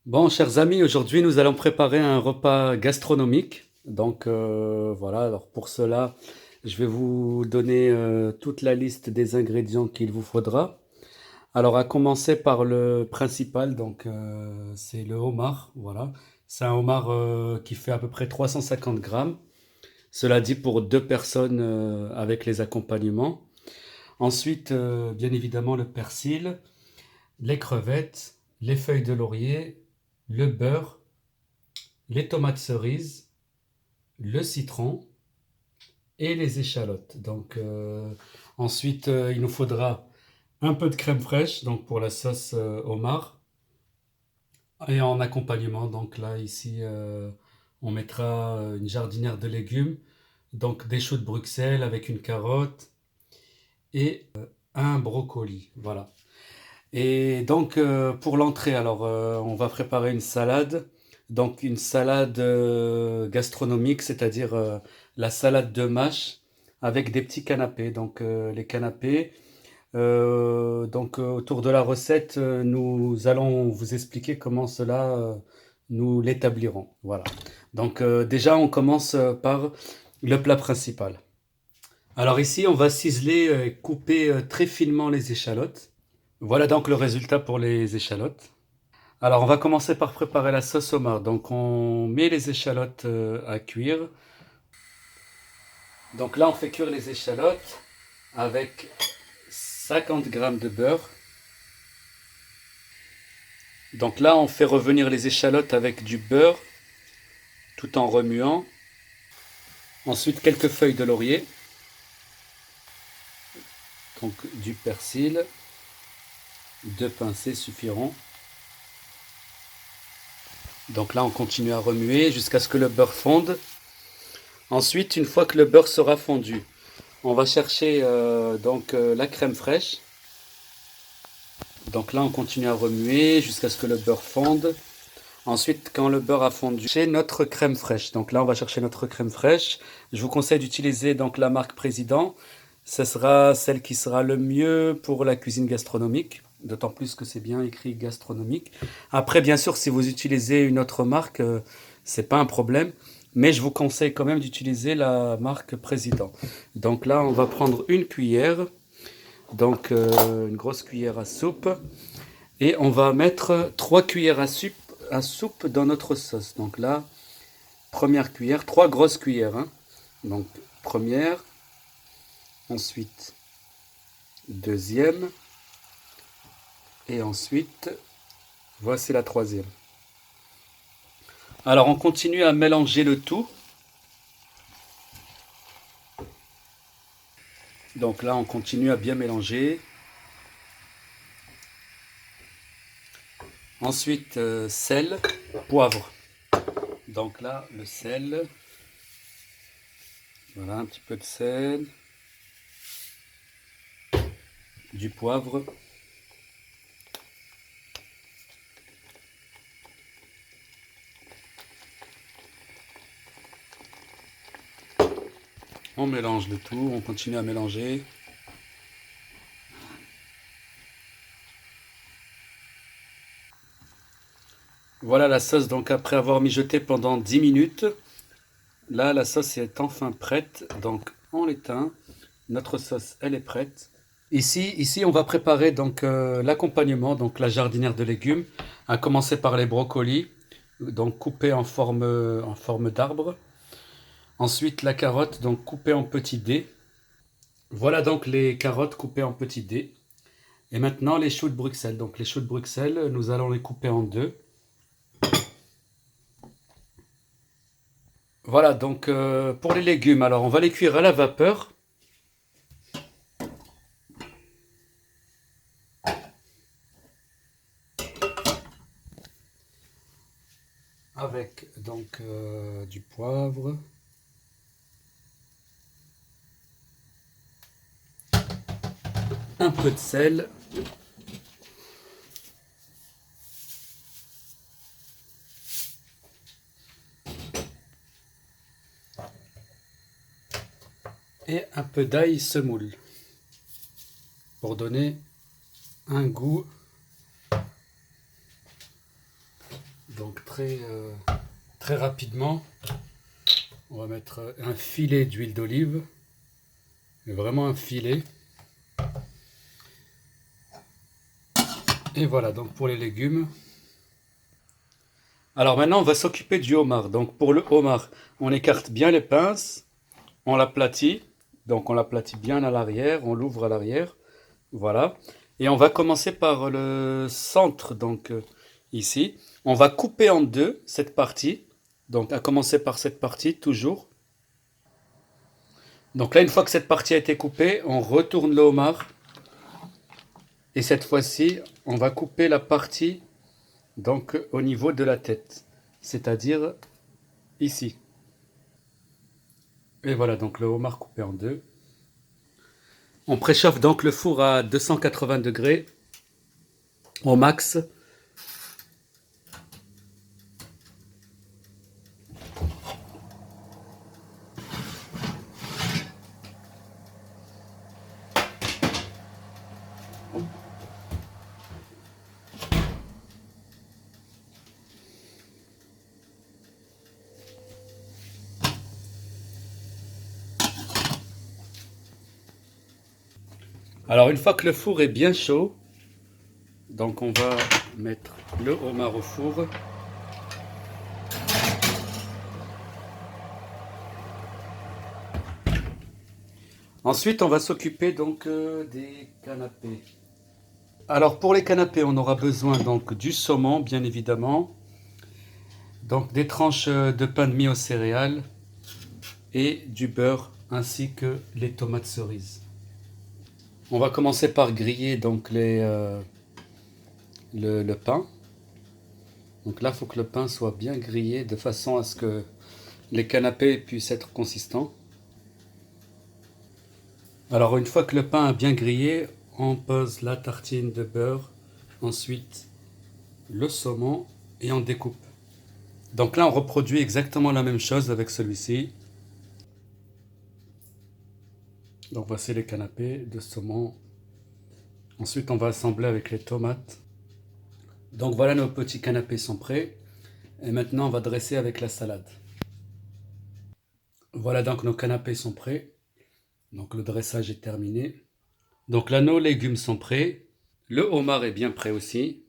Bon, chers amis, aujourd'hui nous allons préparer un repas gastronomique. Voilà, alors pour cela, je vais vous donner toute la liste des ingrédients qu'il vous faudra. Alors à commencer par le principal, c'est le homard, voilà. C'est un homard qui fait à peu près 350 grammes. Cela dit pour deux personnes avec les accompagnements. Ensuite, bien évidemment, le persil, les crevettes, les feuilles de laurier, le beurre, les tomates cerises, le citron et les échalotes. Ensuite, il nous faudra un peu de crème fraîche donc pour la sauce homard. Et en accompagnement, on mettra une jardinière de légumes, donc des choux de Bruxelles avec une carotte et un brocoli. Voilà. Pour l'entrée, on va préparer une salade. Donc une salade gastronomique, c'est-à-dire la salade de mâche avec des petits canapés. Les canapés, autour de la recette, nous allons vous expliquer comment cela nous l'établirons. Voilà. Déjà, on commence par le plat principal. Alors ici, on va ciseler et couper très finement les échalotes. Voilà donc le résultat pour les échalotes. Alors on va commencer par préparer la sauce homard. Donc on met les échalotes à cuire. Donc là on fait cuire les échalotes avec 50 grammes de beurre. Donc là on fait revenir les échalotes avec du beurre tout en remuant. Ensuite quelques feuilles de laurier. Donc du persil. Deux pincées suffiront. Donc là on continue à remuer jusqu'à ce que le beurre fonde. Ensuite, une fois que le beurre sera fondu, on va chercher la crème fraîche. Donc là, on continue à remuer jusqu'à ce que le beurre fonde. Ensuite, quand le beurre a fondu, c'est notre crème fraîche. Donc là, on va chercher notre crème fraîche. Je vous conseille d'utiliser donc la marque Président. Ce sera celle qui sera le mieux pour la cuisine gastronomique. D'autant plus que c'est bien écrit gastronomique. Après, bien sûr, si vous utilisez une autre marque, c'est pas un problème. Mais je vous conseille quand même d'utiliser la marque Président. Donc là, on va prendre une cuillère, une grosse cuillère à soupe, et on va mettre 3 cuillères à soupe dans notre sauce. Donc là, première cuillère, 3 grosses cuillères, hein. Donc première, ensuite deuxième, et ensuite voici la troisième. Alors on continue à mélanger le tout. Donc là, on continue à bien mélanger. Ensuite, sel, poivre. Donc là, le sel. Voilà, un petit peu de sel. Du poivre. On mélange le tout, on continue à mélanger. Voilà la sauce, donc après avoir mijoté pendant 10 minutes, là la sauce est enfin prête, donc on l'éteint. Notre sauce, elle est prête. Ici on va préparer l'accompagnement, donc la jardinière de légumes, à commencer par les brocolis, donc coupés en forme d'arbre. Ensuite la carotte, donc coupée en petits dés. Voilà donc les carottes coupées en petits dés. Et maintenant les choux de Bruxelles. Donc les choux de Bruxelles, nous allons les couper en deux. Voilà, pour les légumes, alors on va les cuire à la vapeur. Avec du poivre, un peu de sel, et un peu d'ail semoule pour donner un goût Donc très rapidement, on va mettre un filet d'huile d'olive, mais vraiment un filet. Et voilà, donc pour les légumes. Alors maintenant, on va s'occuper du homard. Donc pour le homard, on écarte bien les pinces, on l'aplatit. Donc on l'aplatit bien à l'arrière, on l'ouvre à l'arrière. Voilà. Et on va commencer par le centre, donc ici. On va couper en deux cette partie. Donc à commencer par cette partie, toujours. Donc là, une fois que cette partie a été coupée, on retourne le homard. Et cette fois-ci, on va couper la partie donc au niveau de la tête, c'est-à-dire ici. Et voilà, donc le homard coupé en deux. On préchauffe donc le four à 280 degrés au max. Alors une fois que le four est bien chaud, donc on va mettre le homard au four. Ensuite, on va s'occuper donc des canapés. Alors pour les canapés, on aura besoin donc du saumon, bien évidemment, donc des tranches de pain de mie aux céréales et du beurre ainsi que les tomates cerises. On va commencer par griller donc le pain. Donc là, il faut que le pain soit bien grillé de façon à ce que les canapés puissent être consistants. Alors une fois que le pain a bien grillé, on pose la tartine de beurre, ensuite le saumon et on découpe. Donc là, on reproduit exactement la même chose avec celui-ci. Donc voici les canapés de saumon. Ensuite, on va assembler avec les tomates. Donc voilà, nos petits canapés sont prêts. Et maintenant, on va dresser avec la salade. Voilà, donc nos canapés sont prêts. Donc le dressage est terminé. Donc là, nos légumes sont prêts. Le homard est bien prêt aussi.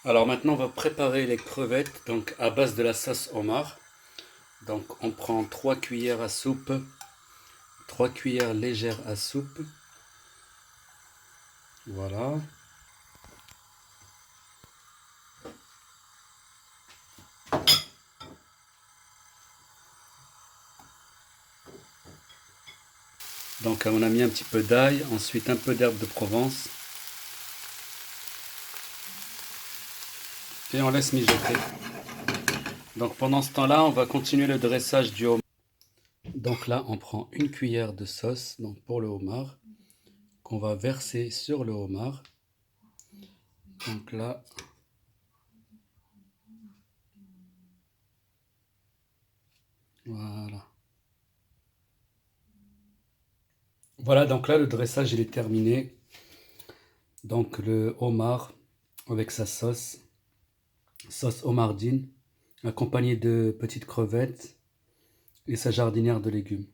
Alors maintenant, on va préparer les crevettes donc à base de la sauce homard. Donc on prend 3 cuillères à soupe, 3 cuillères légères à soupe. Voilà. Donc on a mis un petit peu d'ail, ensuite un peu d'herbe de Provence. Et on laisse mijoter. Donc pendant ce temps-là, on va continuer le dressage du homard. Donc là, on prend une cuillère de sauce donc pour le homard qu'on va verser sur le homard. Donc là, voilà. Voilà, donc là, le dressage, il est terminé. Donc le homard avec sa sauce homardine, accompagné de petites crevettes et sa jardinière de légumes.